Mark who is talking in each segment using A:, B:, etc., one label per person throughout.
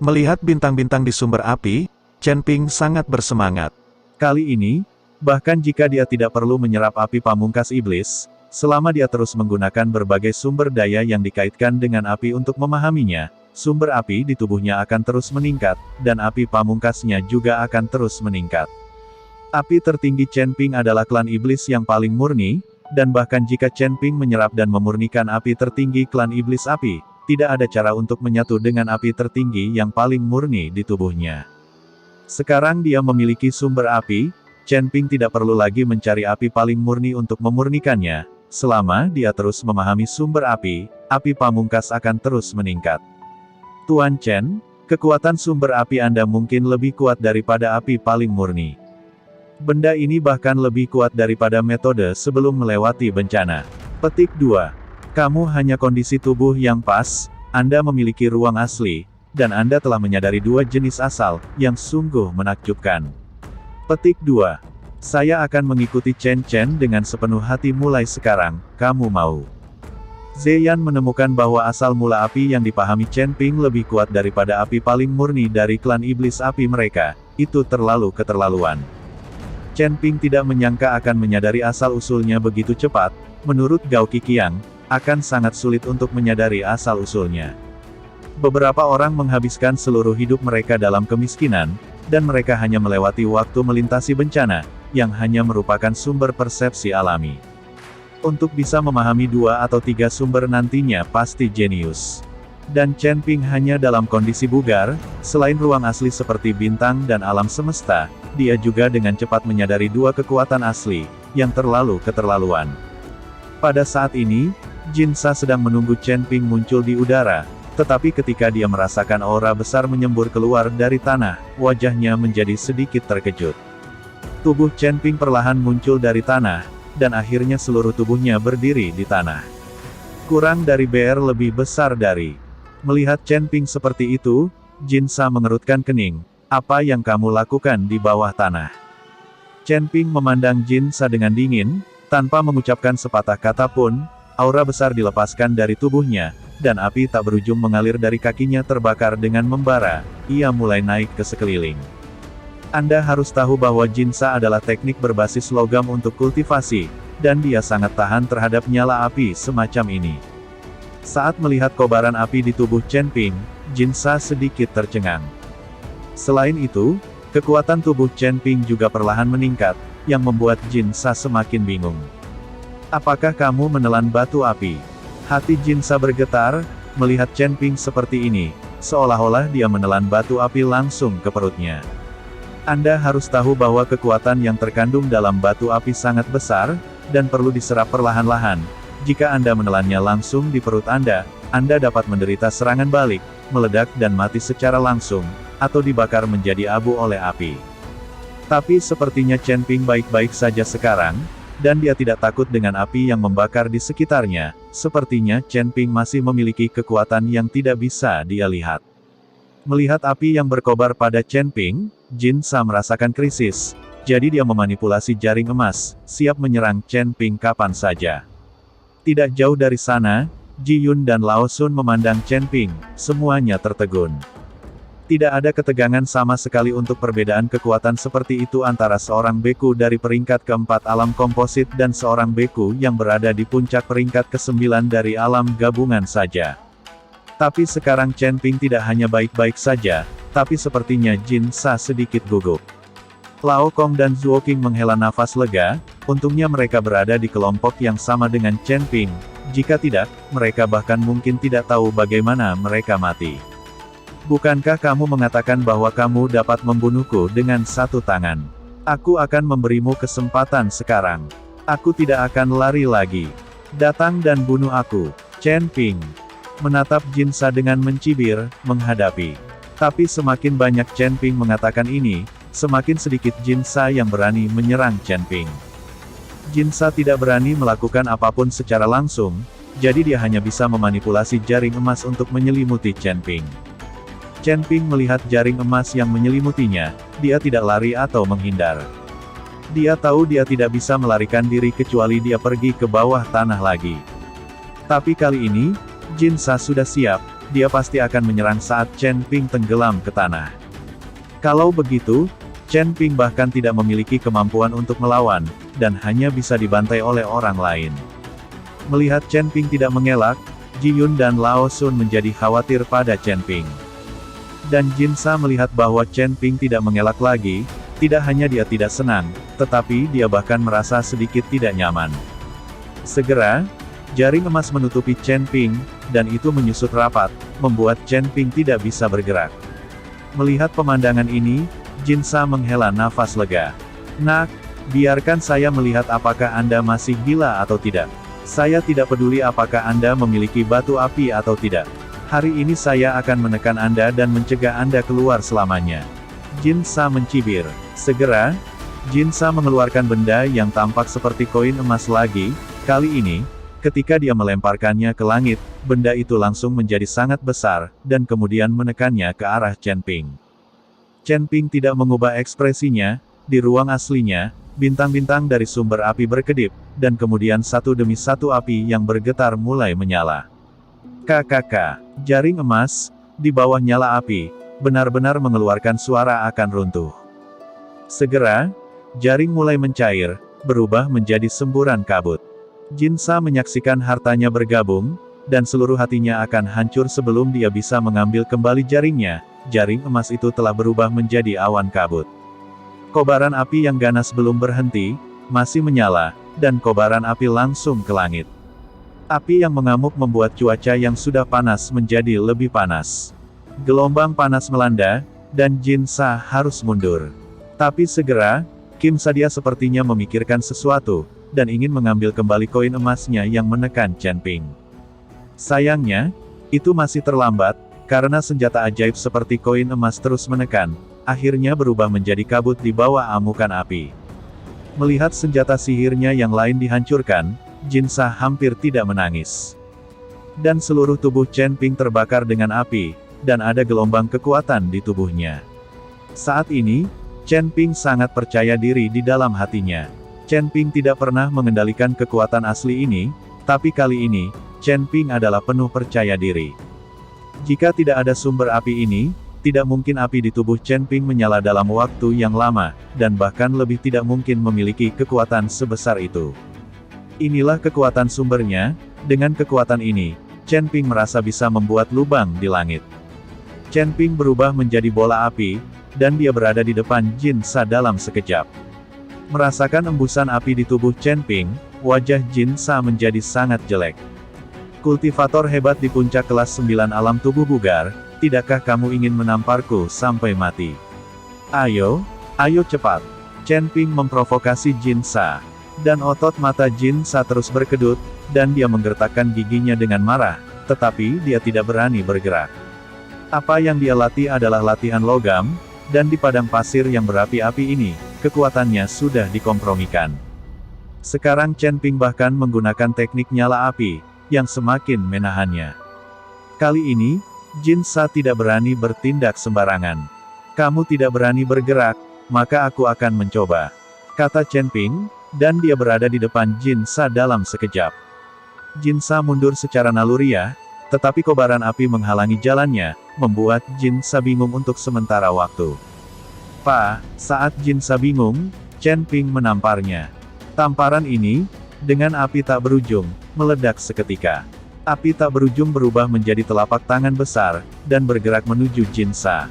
A: Melihat bintang-bintang di sumber api, Chen Ping sangat bersemangat. Kali ini, bahkan jika dia tidak perlu menyerap api pamungkas iblis, selama dia terus menggunakan berbagai sumber daya yang dikaitkan dengan api untuk memahaminya, sumber api di tubuhnya akan terus meningkat, dan api pamungkasnya juga akan terus meningkat. Api tertinggi Chen Ping adalah klan iblis yang paling murni, dan bahkan jika Chen Ping menyerap dan memurnikan api tertinggi klan iblis api, tidak ada cara untuk menyatu dengan api tertinggi yang paling murni di tubuhnya. Sekarang dia memiliki sumber api, Chen Ping tidak perlu lagi mencari api paling murni untuk memurnikannya. Selama dia terus memahami sumber api pamungkas akan terus meningkat. Tuan Chen, kekuatan sumber api Anda mungkin lebih kuat daripada api paling murni. Benda ini bahkan lebih kuat daripada metode sebelum melewati bencana. Petik 2. Kamu hanya kondisi tubuh yang pas, Anda memiliki ruang asli, dan Anda telah menyadari dua jenis asal, yang sungguh menakjubkan. Petik 2. Saya akan mengikuti Chen Chen dengan sepenuh hati mulai sekarang, kamu mau? Zeyan menemukan bahwa asal mula api yang dipahami Chen Ping lebih kuat daripada api paling murni dari klan iblis api mereka, itu terlalu keterlaluan. Chen Ping tidak menyangka akan menyadari asal-usulnya begitu cepat, menurut Gao Qiqiang, akan sangat sulit untuk menyadari asal-usulnya. Beberapa orang menghabiskan seluruh hidup mereka dalam kemiskinan, dan mereka hanya melewati waktu melintasi bencana, yang hanya merupakan sumber persepsi alami. Untuk bisa memahami 2 atau 3 sumber nantinya pasti jenius. Dan Chen Ping hanya dalam kondisi bugar, selain ruang asli seperti bintang dan alam semesta, dia juga dengan cepat menyadari 2 kekuatan asli, yang terlalu keterlaluan. Pada saat ini, Jin Sha sedang menunggu Chen Ping muncul di udara, tetapi ketika dia merasakan aura besar menyembur keluar dari tanah, wajahnya menjadi sedikit terkejut. Tubuh Chen Ping perlahan muncul dari tanah, dan akhirnya seluruh tubuhnya berdiri di tanah. Kurang dari BR lebih besar dari. Melihat Chen Ping seperti itu, Jin Sha mengerutkan kening. Apa yang kamu lakukan di bawah tanah? Chen Ping memandang Jin Sha dengan dingin, tanpa mengucapkan sepatah kata pun. Aura besar dilepaskan dari tubuhnya, dan api tak berujung mengalir dari kakinya terbakar dengan membara. Ia mulai naik ke sekeliling. Anda harus tahu bahwa Jin Sha adalah teknik berbasis logam untuk kultivasi, dan dia sangat tahan terhadap nyala api semacam ini. Saat melihat kobaran api di tubuh Chen Ping, Jin Sha sedikit tercengang. Selain itu, kekuatan tubuh Chen Ping juga perlahan meningkat, yang membuat Jin Sha semakin bingung. Apakah kamu menelan batu api? Hati Jin Sha bergetar, melihat Chen Ping seperti ini, seolah-olah dia menelan batu api langsung ke perutnya. Anda harus tahu bahwa kekuatan yang terkandung dalam batu api sangat besar, dan perlu diserap perlahan-lahan. Jika Anda menelannya langsung di perut Anda dapat menderita serangan balik, meledak dan mati secara langsung, atau dibakar menjadi abu oleh api. Tapi sepertinya Chen Ping baik-baik saja sekarang, dan dia tidak takut dengan api yang membakar di sekitarnya. Sepertinya Chen Ping masih memiliki kekuatan yang tidak bisa dia lihat. Melihat api yang berkobar pada Chen Ping, Jin Sha merasakan krisis, jadi dia memanipulasi jaring emas, siap menyerang Chen Ping kapan saja. Tidak jauh dari sana, Ji Yun dan Lao Sun memandang Chen Ping, semuanya tertegun. Tidak ada ketegangan sama sekali untuk perbedaan kekuatan seperti itu antara seorang beku dari peringkat keempat alam komposit dan seorang beku yang berada di puncak peringkat ke-9 dari alam gabungan saja. Tapi sekarang Chen Ping tidak hanya baik-baik saja, tapi sepertinya Jin Sha sedikit gugup. Lao Kong dan Zuo Qing menghela nafas lega, untungnya mereka berada di kelompok yang sama dengan Chen Ping, jika tidak, mereka bahkan mungkin tidak tahu bagaimana mereka mati. Bukankah kamu mengatakan bahwa kamu dapat membunuhku dengan 1 tangan? Aku akan memberimu kesempatan sekarang. Aku tidak akan lari lagi. Datang dan bunuh aku. Chen Ping menatap Jin Sha dengan mencibir, menghadapi. Tapi semakin banyak Chen Ping mengatakan ini, semakin sedikit Jin Sha yang berani menyerang Chen Ping. Jin Sha tidak berani melakukan apapun secara langsung, jadi dia hanya bisa memanipulasi jaring emas untuk menyelimuti Chen Ping. Chen Ping melihat jaring emas yang menyelimutinya, dia tidak lari atau menghindar. Dia tahu dia tidak bisa melarikan diri kecuali dia pergi ke bawah tanah lagi. Tapi kali ini, Jin Sha sudah siap, dia pasti akan menyerang saat Chen Ping tenggelam ke tanah. Kalau begitu, Chen Ping bahkan tidak memiliki kemampuan untuk melawan, dan hanya bisa dibantai oleh orang lain. Melihat Chen Ping tidak mengelak, Ji Yun dan Lao Sun menjadi khawatir pada Chen Ping. Dan Jin Sa melihat bahwa Chen Ping tidak mengelak lagi, tidak hanya dia tidak senang, tetapi dia bahkan merasa sedikit tidak nyaman. Segera, jaring emas menutupi Chen Ping, dan itu menyusut rapat, membuat Chen Ping tidak bisa bergerak. Melihat pemandangan ini, Jin Sa menghela nafas lega. "Nak, biarkan saya melihat apakah Anda masih gila atau tidak. Saya tidak peduli apakah Anda memiliki batu api atau tidak. Hari ini saya akan menekan Anda dan mencegah Anda keluar selamanya." Jin Sa mencibir. Segera, Jin Sa mengeluarkan benda yang tampak seperti koin emas lagi. Kali ini, ketika dia melemparkannya ke langit, benda itu langsung menjadi sangat besar, dan kemudian menekannya ke arah Chen Ping. Chen Ping tidak mengubah ekspresinya. Di ruang aslinya, bintang-bintang dari sumber api berkedip, dan kemudian satu demi satu api yang bergetar mulai menyala. KKK, jaring emas, di bawah nyala api, benar-benar mengeluarkan suara akan runtuh. Segera, jaring mulai mencair, berubah menjadi semburan kabut. Jin Sa menyaksikan hartanya bergabung, dan seluruh hatinya akan hancur sebelum dia bisa mengambil kembali jaringnya. Jaring emas itu telah berubah menjadi awan kabut. Kobaran api yang ganas belum berhenti, masih menyala, dan kobaran api langsung ke langit. Api yang mengamuk membuat cuaca yang sudah panas menjadi lebih panas. Gelombang panas melanda, dan Jin Sa harus mundur. Tapi segera, Kim Sadia sepertinya memikirkan sesuatu, dan ingin mengambil kembali koin emasnya yang menekan Chen Ping. Sayangnya, itu masih terlambat, karena senjata ajaib seperti koin emas terus menekan, akhirnya berubah menjadi kabut di bawah amukan api. Melihat senjata sihirnya yang lain dihancurkan, Jin Sa hampir tidak menangis. Dan seluruh tubuh Chen Ping terbakar dengan api, dan ada gelombang kekuatan di tubuhnya. Saat ini, Chen Ping sangat percaya diri di dalam hatinya. Chen Ping tidak pernah mengendalikan kekuatan asli ini, tapi kali ini, Chen Ping adalah penuh percaya diri. Jika tidak ada sumber api ini, tidak mungkin api di tubuh Chen Ping menyala dalam waktu yang lama, dan bahkan lebih tidak mungkin memiliki kekuatan sebesar itu. Inilah kekuatan sumbernya. Dengan kekuatan ini, Chen Ping merasa bisa membuat lubang di langit. Chen Ping berubah menjadi bola api, dan dia berada di depan Jin Sa dalam sekejap. Merasakan embusan api di tubuh Chen Ping, wajah Jin Sa menjadi sangat jelek. "Kultivator hebat di puncak kelas 9 alam tubuh bugar, tidakkah kamu ingin menamparku sampai mati? Ayo cepat." Chen Ping memprovokasi Jin Sa. Dan otot mata Jin Sa terus berkedut, dan dia menggertakkan giginya dengan marah, tetapi dia tidak berani bergerak. Apa yang dia latih adalah latihan logam, dan di padang pasir yang berapi-api ini, kekuatannya sudah dikompromikan. Sekarang Chen Ping bahkan menggunakan teknik nyala api, yang semakin menahannya. Kali ini, Jin Sa tidak berani bertindak sembarangan. "Kamu tidak berani bergerak, maka aku akan mencoba," kata Chen Ping, dan dia berada di depan Jin Sa dalam sekejap. Jin Sa mundur secara naluriah, tetapi kobaran api menghalangi jalannya, membuat Jin Sa bingung untuk sementara waktu. Saat Jin Sa bingung, Chen Ping menamparnya. Tamparan ini, dengan api tak berujung, meledak seketika. Api tak berujung berubah menjadi telapak tangan besar, dan bergerak menuju Jin Sa.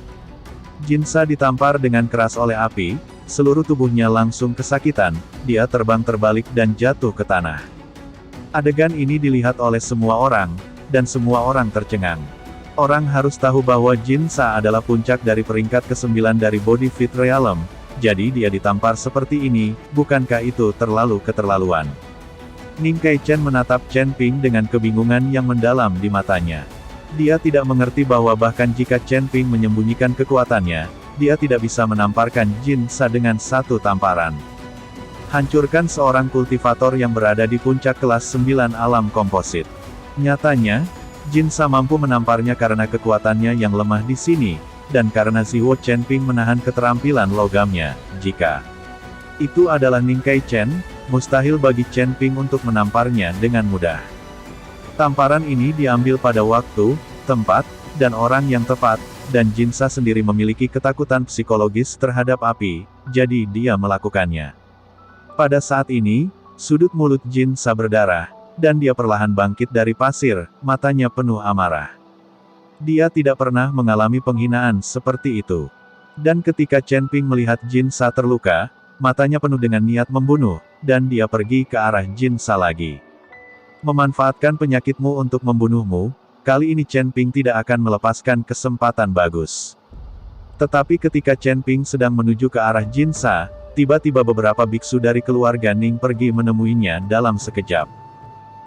A: Jin Sa ditampar dengan keras oleh api, seluruh tubuhnya langsung kesakitan, dia terbang terbalik dan jatuh ke tanah. Adegan ini dilihat oleh semua orang, dan semua orang tercengang. Orang harus tahu bahwa Jin Sa adalah puncak dari peringkat ke-9 dari Body Fit Realm, jadi dia ditampar seperti ini, bukankah itu terlalu keterlaluan? Ning Kai Chen menatap Chen Ping dengan kebingungan yang mendalam di matanya. Dia tidak mengerti bahwa bahkan jika Chen Ping menyembunyikan kekuatannya, dia tidak bisa menamparkan Jin Sa dengan satu tamparan. Hancurkan seorang kultivator yang berada di puncak kelas 9 alam komposit. Nyatanya, Jin Sa mampu menamparnya karena kekuatannya yang lemah di sini, dan karena Zihuo Chen Ping menahan keterampilan logamnya. Jika itu adalah Ning Kai Chen, mustahil bagi Chen Ping untuk menamparnya dengan mudah. Tamparan ini diambil pada waktu tempat, dan orang yang tepat, dan Jinsa sendiri memiliki ketakutan psikologis terhadap api, jadi dia melakukannya. Pada saat ini, sudut mulut Jinsa berdarah, dan dia perlahan bangkit dari pasir, matanya penuh amarah. Dia tidak pernah mengalami penghinaan seperti itu. Dan ketika Chen Ping melihat Jinsa terluka, matanya penuh dengan niat membunuh, dan dia pergi ke arah Jinsa lagi. Memanfaatkan penyakitmu untuk membunuhmu, kali ini Chen Ping tidak akan melepaskan kesempatan bagus. Tetapi ketika Chen Ping sedang menuju ke arah Jinsa, tiba-tiba beberapa biksu dari keluarga Ning pergi menemuinya dalam sekejap.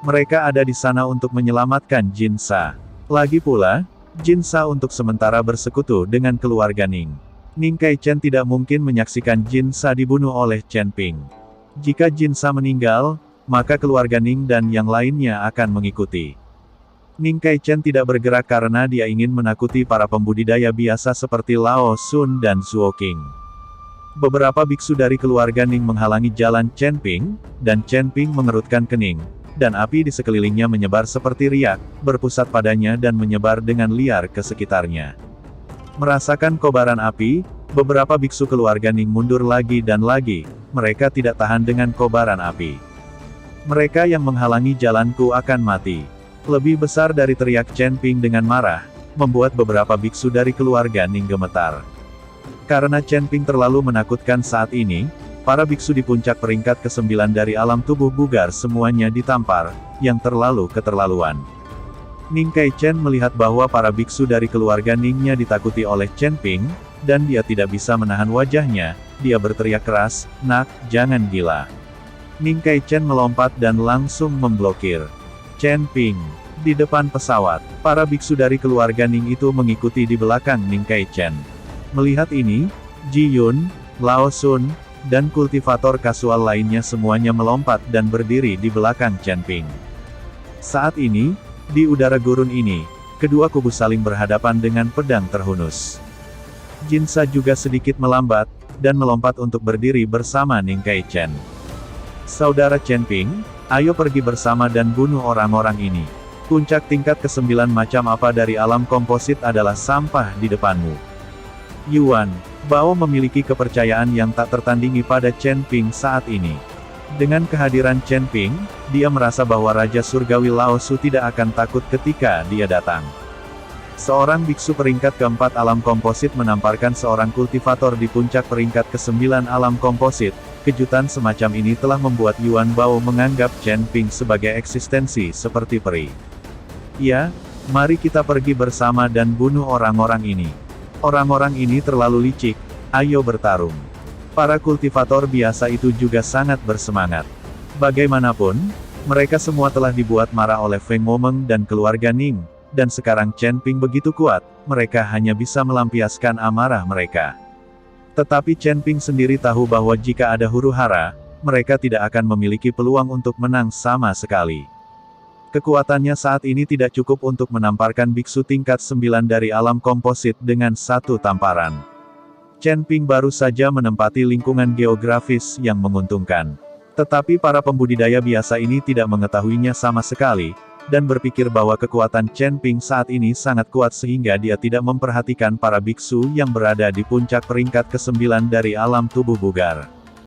A: Mereka ada di sana untuk menyelamatkan Jinsa. Lagi pula, Jinsa untuk sementara bersekutu dengan keluarga Ning. Ning Kai-chen tidak mungkin menyaksikan Jinsa dibunuh oleh Chen Ping. Jika Jinsa meninggal, maka keluarga Ning dan yang lainnya akan mengikuti. Ning Kai-chen tidak bergerak karena dia ingin menakuti para pembudidaya biasa seperti Lao Sun dan Zuo Qing. Beberapa biksu dari keluarga Ning menghalangi jalan Chen Ping, dan Chen Ping mengerutkan kening, dan api di sekelilingnya menyebar seperti riak, berpusat padanya dan menyebar dengan liar ke sekitarnya. Merasakan kobaran api, beberapa biksu keluarga Ning mundur lagi dan lagi, mereka tidak tahan dengan kobaran api. Mereka yang menghalangi jalanku akan mati. Lebih besar dari teriak Chen Ping dengan marah, membuat beberapa biksu dari keluarga Ning gemetar. Karena Chen Ping terlalu menakutkan saat ini, para biksu di puncak peringkat ke-9 dari alam tubuh bugar semuanya ditampar, yang terlalu keterlaluan. Ning Kai-chen melihat bahwa para biksu dari keluarga Ningnya ditakuti oleh Chen Ping, dan dia tidak bisa menahan wajahnya, dia berteriak keras, "Nak, jangan gila." Ning Kai-chen melompat dan langsung memblokir Chen Ping. Di depan pesawat, para biksu dari keluarga Ning itu mengikuti di belakang Ning Kai-chen. Melihat ini, Ji Yun, Lao Sun, dan kultivator kasual lainnya semuanya melompat dan berdiri di belakang Chen Ping. Saat ini, di udara gurun ini, kedua kubu saling berhadapan dengan pedang terhunus. Jinsa juga sedikit melambat, dan melompat untuk berdiri bersama Ning Kai-chen. Saudara Chen Ping, ayo pergi bersama dan bunuh orang-orang ini. Puncak tingkat ke-9 macam apa dari alam komposit adalah sampah di depanmu. Yuan, Bao memiliki kepercayaan yang tak tertandingi pada Chen Ping saat ini. Dengan kehadiran Chen Ping, dia merasa bahwa Raja Surgawi Lao Su tidak akan takut ketika dia datang. Seorang biksu peringkat ke-4 alam komposit menamparkan seorang kultivator di puncak peringkat ke-9 alam komposit. Kejutan semacam ini telah membuat Yuan Bao menganggap Chen Ping sebagai eksistensi seperti peri. Ya, mari kita pergi bersama dan bunuh orang-orang ini. Orang-orang ini terlalu licik, ayo bertarung. Para kultivator biasa itu juga sangat bersemangat. Bagaimanapun, mereka semua telah dibuat marah oleh Feng Momeng dan keluarga Ning, dan sekarang Chen Ping begitu kuat, mereka hanya bisa melampiaskan amarah mereka. Tetapi Chen Ping sendiri tahu bahwa jika ada huru-hara, mereka tidak akan memiliki peluang untuk menang sama sekali. Kekuatannya saat ini tidak cukup untuk menamparkan biksu tingkat 9 dari alam komposit dengan satu tamparan. Chen Ping baru saja menempati lingkungan geografis yang menguntungkan. Tetapi para pembudidaya biasa ini tidak mengetahuinya sama sekali, dan berpikir bahwa kekuatan Chen Ping saat ini sangat kuat sehingga dia tidak memperhatikan para biksu yang berada di puncak peringkat ke-9 dari alam tubuh bugar.